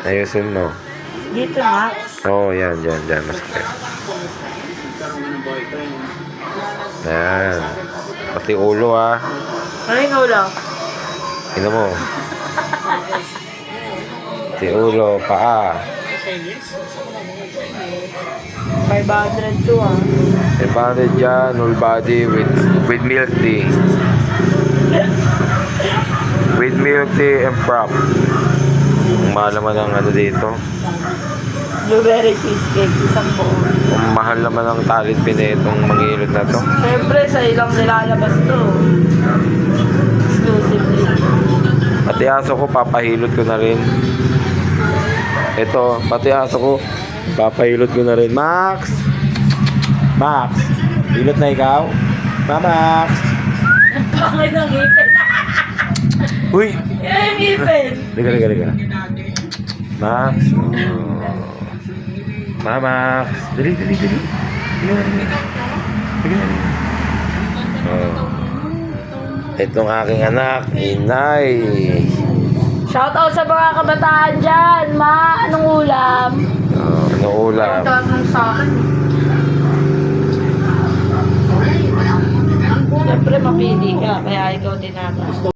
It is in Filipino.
Ayusin mo. Dito nga. Oo, yan. Mas clear. Yan. Pati ulo, ah. Ano yung ulo? Tingnan mo. Pati ulo, paa. 500 to ah. 500 dyan, whole body with milk tea. With milk tea and prop. Ang mahal naman ang ano dito. Blueberry cheesecake, isang buo. Ang mahal naman ang talent pinetong mangilot na to. Siyempre, sa ilang nilalabas to. Exclusively. Pati aso ko, papahilot ko na rin. Ito, pati aso ko, papahilot ko na rin. Max! Max! Hilot na ikaw? Max! Ang pangit ng ngipin. Uy! Yung ngipin. Liga. Max! Oh. Max! Dali. Liga. Oh. Itong aking anak, Inay. Shoutout sa mga kabataan dyan. Ma, anong ulam? Oh, ano ulam? Shoutout sa akin. Siyempre, mapili ka. Kaya ikaw tinata.